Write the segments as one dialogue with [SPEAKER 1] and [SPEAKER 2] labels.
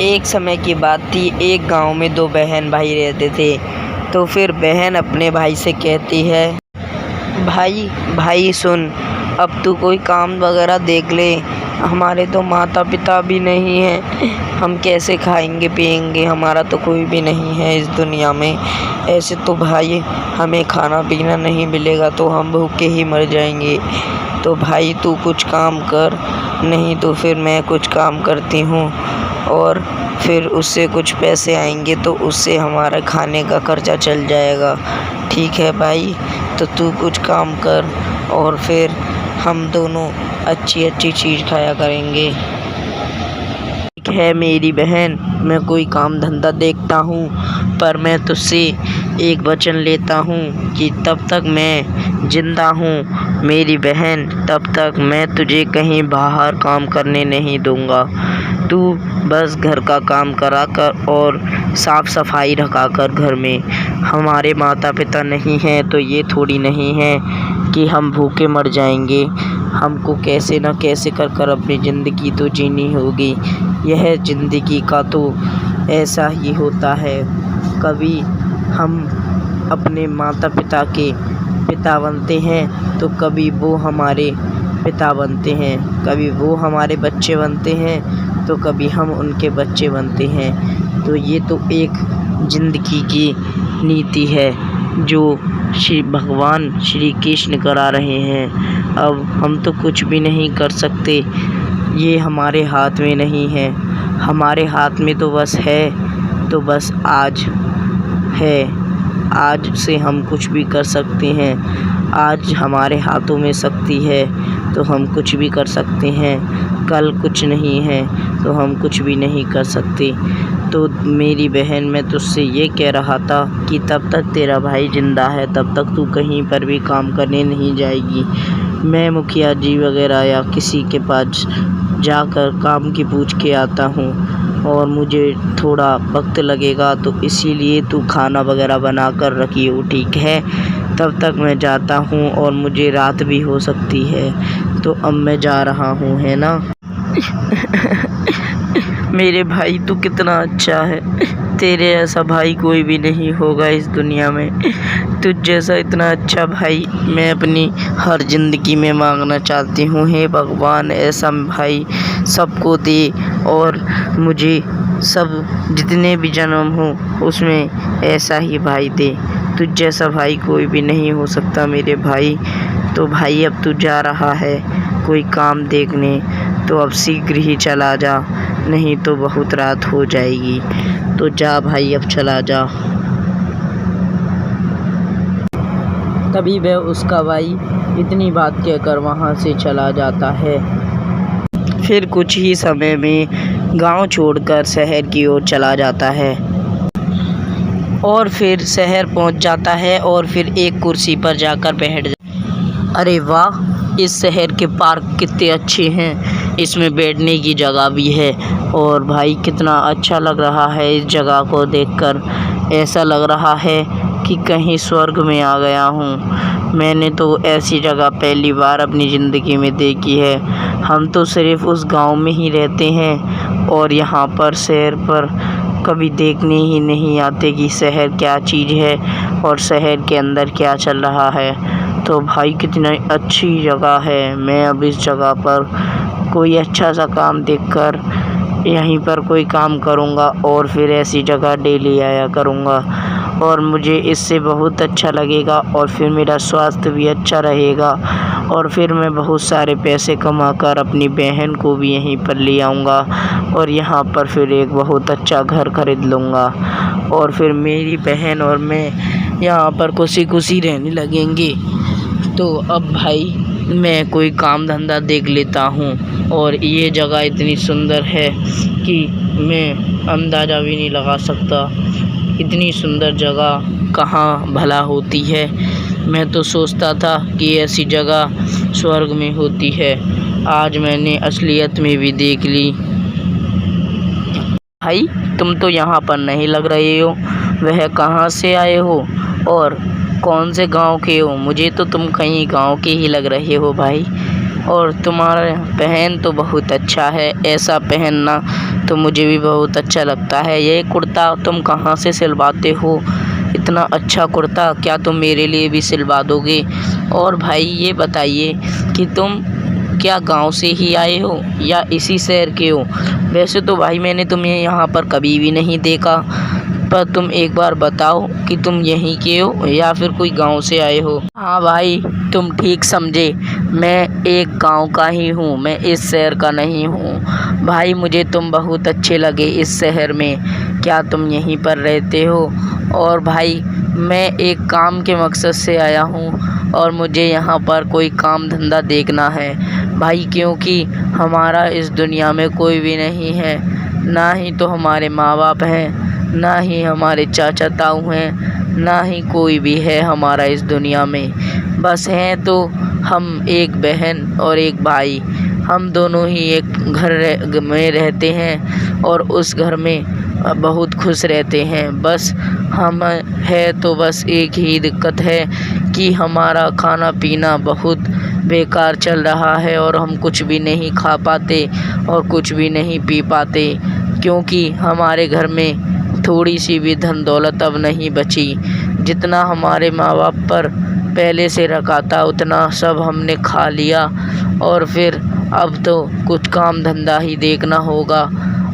[SPEAKER 1] एक समय की बात थी, एक गांव में दो बहन भाई रहते थे। तो फिर बहन अपने भाई से कहती है, भाई भाई सुन, अब तू कोई काम वगैरह देख ले, हमारे तो माता पिता भी नहीं हैं, हम कैसे खाएंगे पिएंगे, हमारा तो कोई भी नहीं है इस दुनिया में। ऐसे तो भाई हमें खाना पीना नहीं मिलेगा तो हम भूखे ही मर जाएंगे। तो भाई तू कुछ काम कर, नहीं तो फिर मैं कुछ काम करती हूँ और फिर उससे कुछ पैसे आएंगे तो उससे हमारा खाने का खर्चा चल जाएगा। ठीक है भाई, तो तू कुछ काम कर और फिर हम दोनों अच्छी अच्छी चीज़ खाया करेंगे। ठीक है मेरी बहन, मैं कोई काम धंधा देखता हूँ, पर मैं तुझसे एक वचन लेता हूँ कि तब तक मैं जिंदा हूँ मेरी बहन, तब तक मैं तुझे कहीं बाहर काम करने नहीं दूँगा। तू बस घर का काम करा कर और साफ़ सफाई रखा कर घर में। हमारे माता पिता नहीं हैं तो ये थोड़ी नहीं है कि हम भूखे मर जाएंगे। हमको कैसे न कैसे कर कर अपनी ज़िंदगी तो जीनी होगी। यह ज़िंदगी का तो ऐसा ही होता है, कभी हम अपने माता पिता के पिता बनते हैं तो कभी वो हमारे पिता बनते हैं, कभी वो हमारे बच्चे बनते हैं तो कभी हम उनके बच्चे बनते हैं। तो ये तो एक ज़िंदगी की नीति है जो श्री भगवान श्री कृष्ण करा रहे हैं। अब हम तो कुछ भी नहीं कर सकते, ये हमारे हाथ में नहीं है। हमारे हाथ में तो बस है, तो बस आज है, आज से हम कुछ भी कर सकते हैं। आज हमारे हाथों में शक्ति है तो हम कुछ भी कर सकते हैं। कल कुछ नहीं है तो हम कुछ भी नहीं कर सकते। तो मेरी बहन, मैं तुझसे ये कह रहा था कि तब तक तेरा भाई ज़िंदा है तब तक तू कहीं पर भी काम करने नहीं जाएगी। मैं मुखिया जी वगैरह या किसी के पास जाकर काम की पूछ के आता हूँ और मुझे थोड़ा वक्त लगेगा, तो इसीलिए तू खाना वगैरह बना कर रखी हो, ठीक है। तब तक मैं जाता हूँ और मुझे रात भी हो सकती है, तो अब मैं जा रहा हूँ, है ना। मेरे भाई तू कितना अच्छा है, तेरे ऐसा भाई कोई भी नहीं होगा इस दुनिया में। तुझ जैसा इतना अच्छा भाई मैं अपनी हर ज़िंदगी में मांगना चाहती हूँ। हे भगवान, ऐसा भाई सबको दे और मुझे सब जितने भी जन्म हो उसमें ऐसा ही भाई दे। तुझ जैसा भाई कोई भी नहीं हो सकता मेरे भाई। तो भाई अब तू जा रहा है कोई काम देखने, तो अब शीघ्र ही चला जा, नहीं तो बहुत रात हो जाएगी। तो जा भाई, अब चला जा। तभी वह उसका भाई इतनी बात कहकर वहाँ से चला जाता है। फिर कुछ ही समय में गांव छोड़कर शहर की ओर चला जाता है और फिर शहर पहुँच जाता है और फिर एक कुर्सी पर जाकर बैठ अरे वाह, इस शहर के पार्क कितने अच्छे हैं, इसमें बैठने की जगह भी है और भाई कितना अच्छा लग रहा है। इस जगह को देखकर ऐसा लग रहा है कि कहीं स्वर्ग में आ गया हूँ। मैंने तो ऐसी जगह पहली बार अपनी ज़िंदगी में देखी है। हम तो सिर्फ़ उस गांव में ही रहते हैं और यहाँ पर शहर पर कभी देखने ही नहीं आते कि शहर क्या चीज़ है और शहर के अंदर क्या चल रहा है। तो भाई कितनी अच्छी जगह है। मैं अब इस जगह पर कोई अच्छा सा काम देखकर यहीं पर कोई काम करूँगा और फिर ऐसी जगह डेली आया करूँगा और मुझे इससे बहुत अच्छा लगेगा और फिर मेरा स्वास्थ्य भी अच्छा रहेगा और फिर मैं बहुत सारे पैसे कमाकर अपनी बहन को भी यहीं पर ले आऊँगा और यहाँ पर फिर एक बहुत अच्छा घर खरीद लूँगा और फिर मेरी बहन और मैं यहाँ पर खुशी खुशी रहने लगेंगे। तो अब भाई मैं कोई काम धंधा देख लेता हूँ और ये जगह इतनी सुंदर है कि मैं अंदाज़ा भी नहीं लगा सकता। इतनी सुंदर जगह कहाँ भला होती है। मैं तो सोचता था कि ऐसी जगह स्वर्ग में होती है, आज मैंने असलियत में भी देख ली। भाई तुम तो यहाँ पर नहीं लग रहे हो, वह कहाँ से आए हो और कौन से गांव के हो? मुझे तो तुम कहीं गांव के ही लग रहे हो भाई। और तुम्हारा पहन तो बहुत अच्छा है, ऐसा पहनना तो मुझे भी बहुत अच्छा लगता है। ये कुर्ता तुम कहाँ से सिलवाते हो? इतना अच्छा कुर्ता क्या तुम मेरे लिए भी सिलवा दोगे? और भाई ये बताइए कि तुम क्या गांव से ही आए हो या इसी शहर के हो? वैसे तो भाई मैंने तुम्हें यहाँ पर कभी भी नहीं देखा, पर तुम एक बार बताओ कि तुम यहीं के हो या फिर कोई गांव से आए हो? हाँ भाई, तुम ठीक समझे, मैं एक गांव का ही हूँ, मैं इस शहर का नहीं हूँ। भाई मुझे तुम बहुत अच्छे लगे इस शहर में, क्या तुम यहीं पर रहते हो? और भाई मैं एक काम के मकसद से आया हूँ और मुझे यहाँ पर कोई काम धंधा देखना है भाई, क्योंकि हमारा इस दुनिया में कोई भी नहीं है, ना ही तो हमारे माँ बाप हैं, ना ही हमारे चाचा ताऊ हैं, ना ही कोई भी है हमारा इस दुनिया में। बस हैं तो हम एक बहन और एक भाई, हम दोनों ही एक घर में रहते हैं और उस घर में बहुत खुश रहते हैं। बस हम है तो बस एक ही दिक्कत है कि हमारा खाना पीना बहुत बेकार चल रहा है और हम कुछ भी नहीं खा पाते और कुछ भी नहीं पी पाते, क्योंकि हमारे घर में थोड़ी सी भी धन दौलत अब नहीं बची। जितना हमारे माँ बाप पर पहले से रखा था उतना सब हमने खा लिया और फिर अब तो कुछ काम धंधा ही देखना होगा,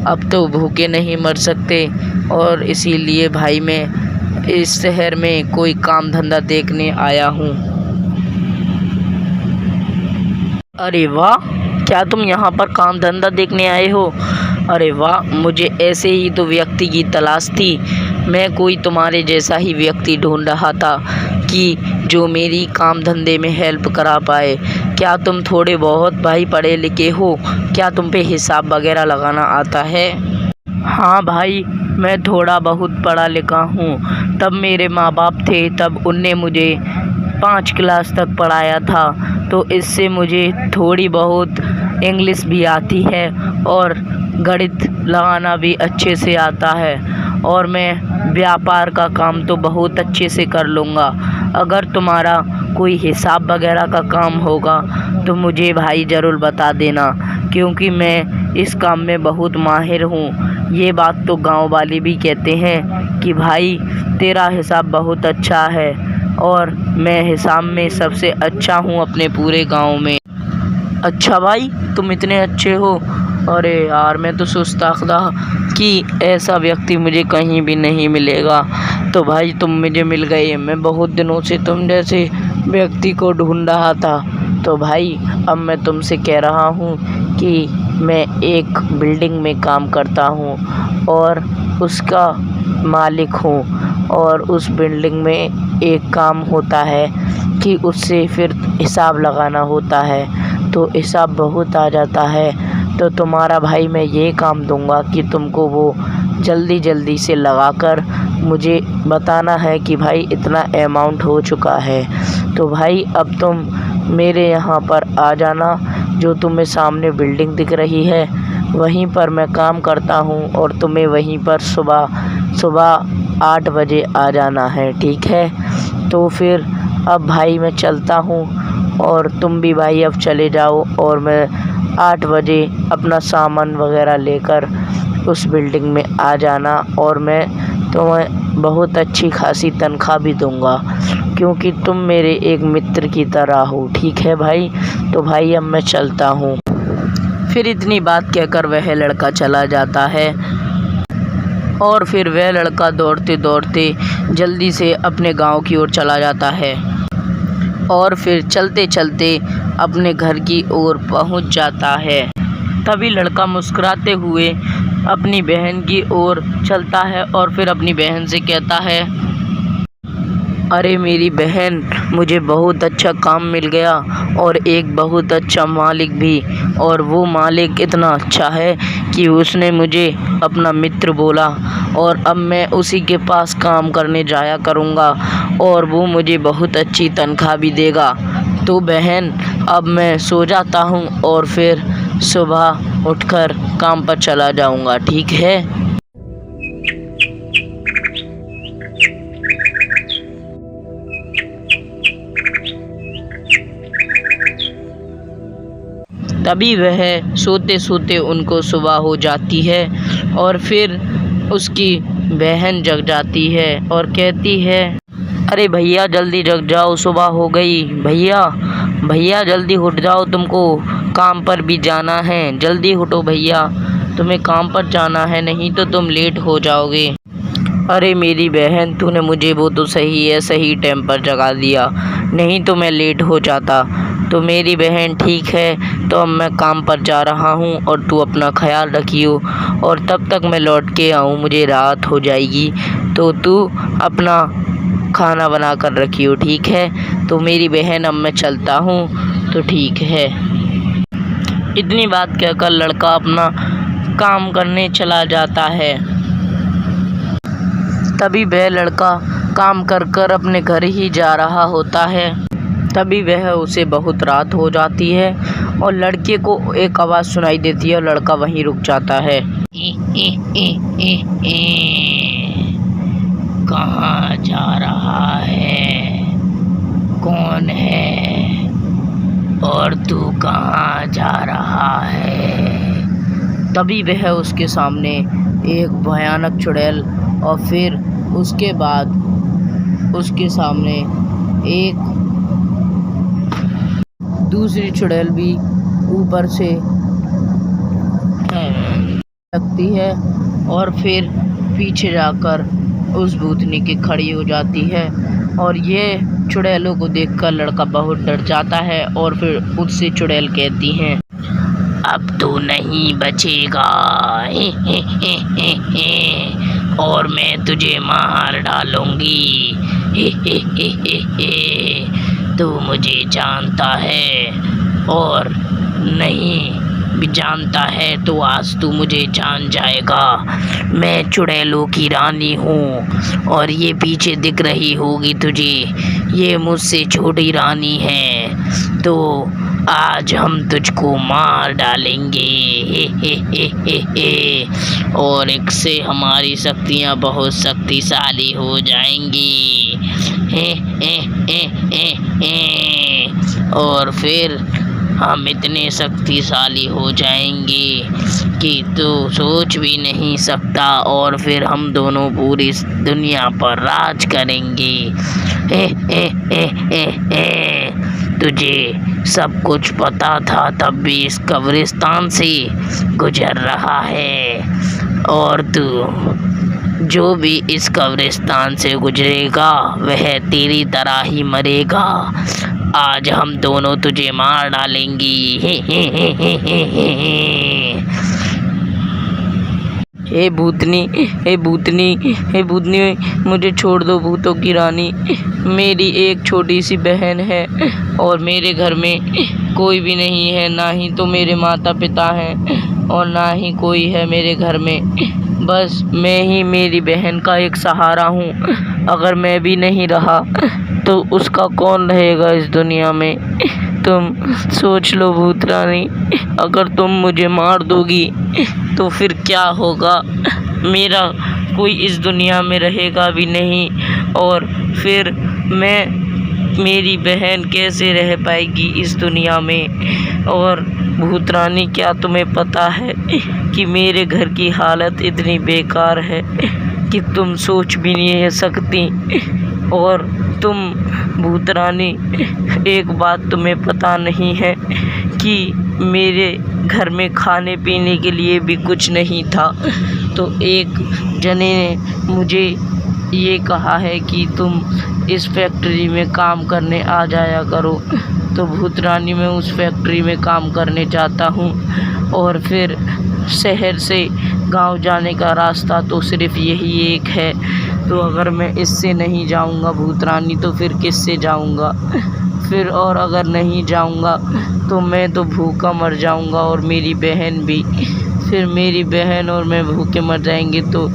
[SPEAKER 1] अब तो भूखे नहीं मर सकते। और इसीलिए भाई मैं इस शहर में कोई काम धंधा देखने आया हूँ। अरे वाह, क्या तुम यहाँ पर काम धंधा देखने आए हो? अरे वाह, मुझे ऐसे ही तो व्यक्ति की तलाश थी। मैं कोई तुम्हारे जैसा ही व्यक्ति ढूंढ रहा था कि जो मेरी काम धंधे में हेल्प करा पाए। क्या तुम थोड़े बहुत भाई पढ़े लिखे हो? क्या तुम पे हिसाब वगैरह लगाना आता है? हाँ भाई, मैं थोड़ा बहुत पढ़ा लिखा हूँ। तब मेरे माँ बाप थे तब उनने मुझे 5 क्लास तक पढ़ाया था, तो इससे मुझे थोड़ी बहुत इंग्लिश भी आती है और गणित लगाना भी अच्छे से आता है, और मैं व्यापार का काम तो बहुत अच्छे से कर लूँगा। अगर तुम्हारा कोई हिसाब वगैरह का काम होगा तो मुझे भाई ज़रूर बता देना, क्योंकि मैं इस काम में बहुत माहिर हूँ। ये बात तो गांव वाले भी कहते हैं कि भाई तेरा हिसाब बहुत अच्छा है, और मैं हिसाब में सबसे अच्छा हूँ अपने पूरे गांव में। अच्छा भाई, तुम इतने अच्छे हो? अरे यार, मैं तो सोचता था कि ऐसा व्यक्ति मुझे कहीं भी नहीं मिलेगा, तो भाई तुम मुझे मिल गए। मैं बहुत दिनों से तुम जैसे व्यक्ति को ढूंढ रहा था। तो भाई अब मैं तुमसे कह रहा हूँ कि मैं एक बिल्डिंग में काम करता हूँ और उसका मालिक हूँ, और उस बिल्डिंग में एक काम होता है कि उससे फिर हिसाब लगाना होता है, तो हिसाब बहुत आ जाता है। तो तुम्हारा भाई मैं ये काम दूंगा कि तुमको वो जल्दी जल्दी से लगाकर मुझे बताना है कि भाई इतना अमाउंट हो चुका है। तो भाई अब तुम मेरे यहाँ पर आ जाना, जो तुम्हें सामने बिल्डिंग दिख रही है वहीं पर मैं काम करता हूँ, और तुम्हें वहीं पर सुबह 8 बजे आ जाना है, ठीक है? तो फिर अब भाई मैं चलता हूँ और तुम भी भाई अब चले जाओ, और मैं 8 बजे अपना सामान वगैरह लेकर उस बिल्डिंग में आ जाना, और मैं तुम्हें बहुत अच्छी खासी तनख्वाह भी दूंगा, क्योंकि तुम मेरे एक मित्र की तरह हो, ठीक है भाई? तो भाई अब मैं चलता हूँ। फिर इतनी बात कहकर वह लड़का चला जाता है, और फिर वह लड़का दौड़ते दौड़ते जल्दी से अपने गांव की ओर चला जाता है, और फिर चलते चलते अपने घर की ओर पहुंच जाता है। तभी लड़का मुस्कुराते हुए अपनी बहन की ओर चलता है और फिर अपनी बहन से कहता है, अरे मेरी बहन, मुझे बहुत अच्छा काम मिल गया और एक बहुत अच्छा मालिक भी, और वो मालिक इतना अच्छा है कि उसने मुझे अपना मित्र बोला, और अब मैं उसी के पास काम करने जाया करूँगा और वो मुझे बहुत अच्छी तनख्वाह भी देगा। तो बहन अब मैं सो जाता हूँ और फिर सुबह उठकर काम पर चला जाऊँगा, ठीक है? तभी वह सोते सोते उनको सुबह हो जाती है और फिर उसकी बहन जग जाती है और कहती है, अरे भैया जल्दी जग जाओ, सुबह हो गई। भैया भैया जल्दी उठ जाओ, तुमको काम पर भी जाना है, जल्दी उठो भैया, तुम्हें काम पर जाना है, नहीं तो तुम लेट हो जाओगे। अरे मेरी बहन, तूने मुझे वो तो सही है, सही टाइम पर जगा दिया, नहीं तो मैं लेट हो जाता। तो मेरी बहन ठीक है, तो अब मैं काम पर जा रहा हूँ और तू अपना ख्याल रखियो, और तब तक मैं लौट के आऊँ मुझे रात हो जाएगी, तो तू अपना खाना बना कर रखियो, ठीक है। तो मेरी बहन अब मैं चलता हूँ। तो ठीक है। इतनी बात कहकर लड़का अपना काम करने चला जाता है। तभी वह लड़का काम कर कर अपने घर ही जा रहा होता है। तभी वह उसे बहुत रात हो जाती है और लड़के को एक आवाज़ सुनाई देती है और लड़का वहीं रुक जाता है। कहाँ जा रहा है? कौन है? और तू कहाँ जा रहा है? तभी वह उसके सामने एक भयानक चुड़ैल और फिर उसके बाद उसके सामने एक दूसरी चुड़ैल भी ऊपर से लगती है और फिर पीछे जाकर उस भूतनी के खड़ी हो जाती है। और ये चुड़ैलों को देखकर लड़का बहुत डर जाता है और फिर उससे चुड़ैल कहती हैं, अब तू नहीं बचेगा, और मैं तुझे मार डालूंगी। तू मुझे जानता है और नहीं भी जानता है तो आज तू मुझे जान जाएगा। मैं चुड़ैलों की रानी हूँ और ये पीछे दिख रही होगी तुझे, ये मुझसे छोटी रानी है, तो आज हम तुझको मार डालेंगे। और इससे हमारी शक्तियाँ बहुत शक्तिशाली हो जाएंगी। और फिर हम इतने शक्तिशाली हो जाएंगे कि तू सोच भी नहीं सकता, और फिर हम दोनों पूरी दुनिया पर राज करेंगे। तुझे सब कुछ पता था तब भी इस कब्रिस्तान से गुजर रहा है, और तू जो भी इस कब्रिस्तान से गुजरेगा वह तेरी तरह ही मरेगा। आज हम दोनों तुझे मार डालेंगी। हे भूतनी, हे भूतनी, हे भूतनी, मुझे छोड़ दो भूतों की रानी। मेरी एक छोटी सी बहन है और मेरे घर में कोई भी नहीं है, ना ही तो मेरे माता पिता हैं और ना ही कोई है मेरे घर में। बस मैं ही मेरी बहन का एक सहारा हूँ। अगर मैं भी नहीं रहा तो उसका कौन रहेगा इस दुनिया में? तुम सोच लो भूत रानी, अगर तुम मुझे मार दोगी तो फिर क्या होगा? मेरा कोई इस दुनिया में रहेगा भी नहीं, और फिर मेरी बहन कैसे रह पाएगी इस दुनिया में? और भूत रानी, क्या तुम्हें पता है कि मेरे घर की हालत इतनी बेकार है कि तुम सोच भी नहीं सकती? और तुम भूत रानी, एक बात तुम्हें पता नहीं है कि मेरे घर में खाने पीने के लिए भी कुछ नहीं था, तो एक जने ने मुझे ये कहा है कि तुम इस फैक्ट्री में काम करने आ जाया करो। तो भूत रानी, मैं उस फैक्ट्री में काम करने जाता हूँ, और फिर शहर से गांव जाने का रास्ता तो सिर्फ यही एक है, तो अगर मैं इससे नहीं जाऊंगा भूत रानी तो फिर किससे जाऊंगा? फिर और अगर नहीं जाऊंगा तो मैं तो भूखा मर जाऊंगा और मेरी बहन भी। फिर मेरी बहन और मैं भूखे मर जाएंगे तो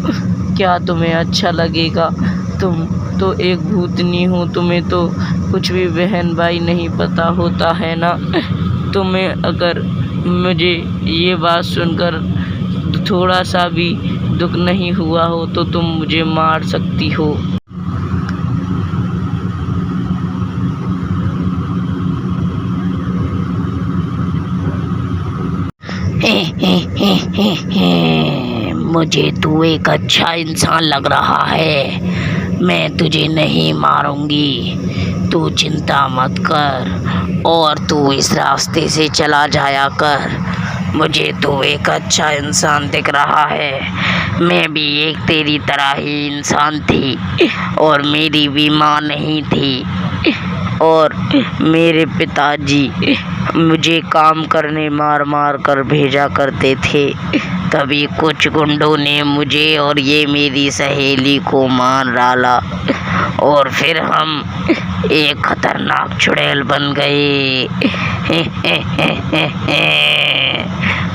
[SPEAKER 1] क्या तुम्हें अच्छा लगेगा? तुम तो एक भूतनी हो, तुम्हें तो कुछ भी बहन भाई नहीं पता होता है ना। तुम्हें अगर मुझे ये बात सुनकर थोड़ा सा भी दुख नहीं हुआ हो तो तुम मुझे मार सकती हो।
[SPEAKER 2] मुझे तू एक अच्छा इंसान लग रहा है। मैं तुझे नहीं मारूंगी, तू चिंता मत कर और तू इस रास्ते से चला जाया कर। मुझे तो एक अच्छा इंसान दिख रहा है। मैं भी एक तेरी तरह ही इंसान थी और मेरी भी माँ नहीं थी और मेरे पिताजी मुझे काम करने मार मार कर भेजा करते थे। तभी कुछ गुंडों ने मुझे और ये मेरी सहेली को मार डाला और फिर हम एक खतरनाक चुड़ैल बन गए।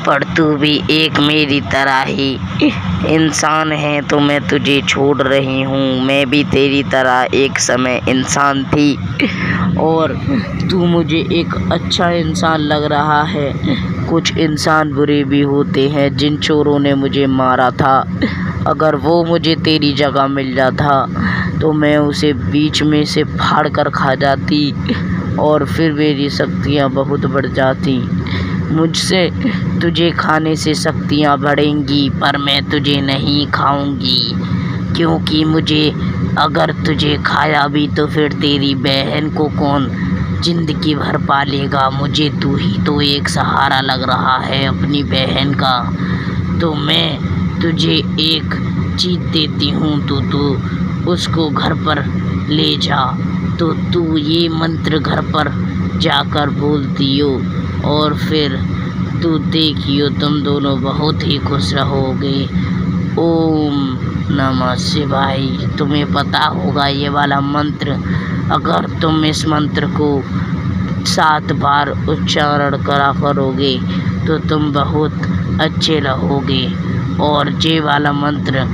[SPEAKER 2] पर तू भी एक मेरी तरह ही इंसान है तो मैं तुझे छोड़ रही हूँ। मैं भी तेरी तरह एक समय इंसान थी और तू मुझे एक अच्छा इंसान लग रहा है। कुछ इंसान बुरे भी होते हैं। जिन चोरों ने मुझे मारा था, अगर वो मुझे तेरी जगह मिल जाता तो मैं उसे बीच में से फाड़ कर खा जाती और फिर मेरी शक्तियाँ बहुत बढ़ जाती। मुझसे तुझे खाने से शक्तियाँ बढ़ेंगी पर मैं तुझे नहीं खाऊंगी, क्योंकि मुझे अगर तुझे खाया भी तो फिर तेरी बहन को कौन जिंदगी भर पालेगा। मुझे तू ही तो एक सहारा लग रहा है अपनी बहन का। तो मैं तुझे एक चीज़ देती हूँ तो तू उसको घर पर ले जा। तो तू ये मंत्र घर पर जाकर बोलती हो और फिर तू देखियो तुम दोनों बहुत ही खुश रहोगे। ओम नमः शिवाय। तुम्हें पता होगा ये वाला मंत्र, अगर तुम इस मंत्र को 7 बार उच्चारण करा करोगे तो तुम बहुत अच्छे रहोगे। और ये वाला मंत्र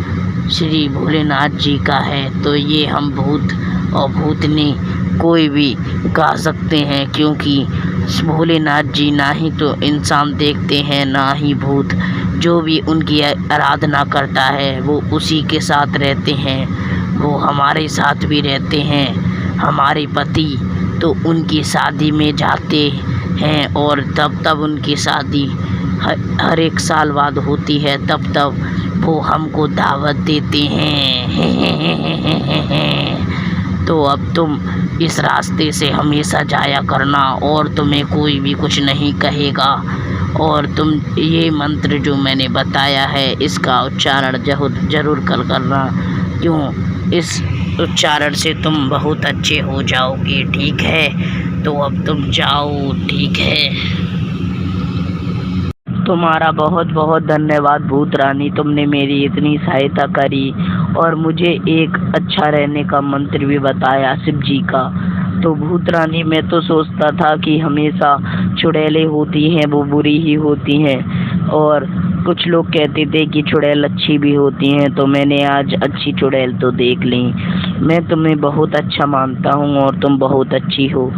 [SPEAKER 2] श्री भोलेनाथ जी का है तो ये हम भूत और भूतनी कोई भी गा सकते हैं, क्योंकि भोलेनाथ जी ना ही तो इंसान देखते हैं ना ही भूत। जो भी उनकी आराधना करता है वो उसी के साथ रहते हैं। वो हमारे साथ भी रहते हैं। हमारे पति तो उनकी शादी में जाते हैं और तब उनकी शादी हर एक साल बाद होती है, तब वो हमको दावत देते हैं। तो अब तुम इस रास्ते से हमेशा जाया करना और तुम्हें कोई भी कुछ नहीं कहेगा। और तुम ये मंत्र जो मैंने बताया है इसका उच्चारण जरूर करना, क्यों इस उच्चारण से तुम बहुत अच्छे हो जाओगे। ठीक है, तो अब तुम जाओ। ठीक है।
[SPEAKER 1] तुम्हारा बहुत बहुत धन्यवाद भूत रानी, तुमने मेरी इतनी सहायता करी और मुझे एक अच्छा रहने का मंत्र भी बताया शिव जी का। तो भूत रानी, मैं तो सोचता था कि हमेशा चुड़ैलें होती हैं वो बुरी ही होती हैं, और कुछ लोग कहते थे कि चुड़ैल अच्छी भी होती हैं। तो मैंने आज अच्छी चुड़ैल तो देख ली। मैं तुम्हें बहुत अच्छा मानता हूँ और तुम बहुत अच्छी हो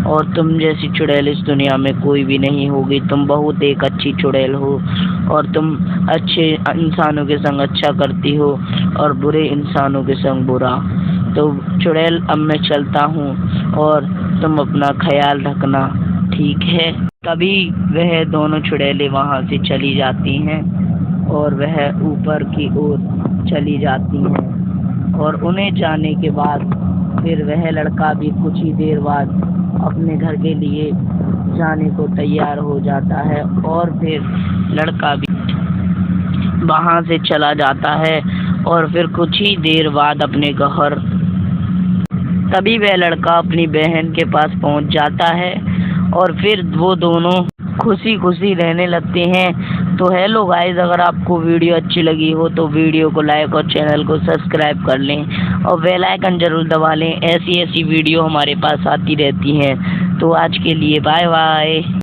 [SPEAKER 1] और तुम जैसी चुड़ैल इस दुनिया में कोई भी नहीं होगी। तुम बहुत एक अच्छी चुड़ैल हो और तुम अच्छे इंसानों के संग अच्छा करती हो और बुरे इंसानों के संग बुरा। तो चुड़ैल, अब मैं चलता हूँ और तुम अपना ख्याल रखना। ठीक है। तभी वह दोनों चुड़ैलें वहाँ से चली जाती हैं और वह ऊपर की ओर चली जाती हैं। और उन्हें जाने के बाद फिर वह लड़का भी कुछ ही देर बाद अपने घर के लिए जाने को तैयार हो जाता है और फिर लड़का भी वहाँ से चला जाता है और फिर कुछ ही देर बाद अपने घर। तभी वह लड़का अपनी बहन के पास पहुँच जाता है और फिर वो दोनों खुशी खुशी रहने लगते हैं। तो हेलो गाइस, अगर आपको वीडियो अच्छी लगी हो तो वीडियो को लाइक और चैनल को सब्सक्राइब कर लें और बेल आइकन जरूर दबा लें। ऐसी वीडियो हमारे पास आती रहती हैं। तो आज के लिए बाय बाय।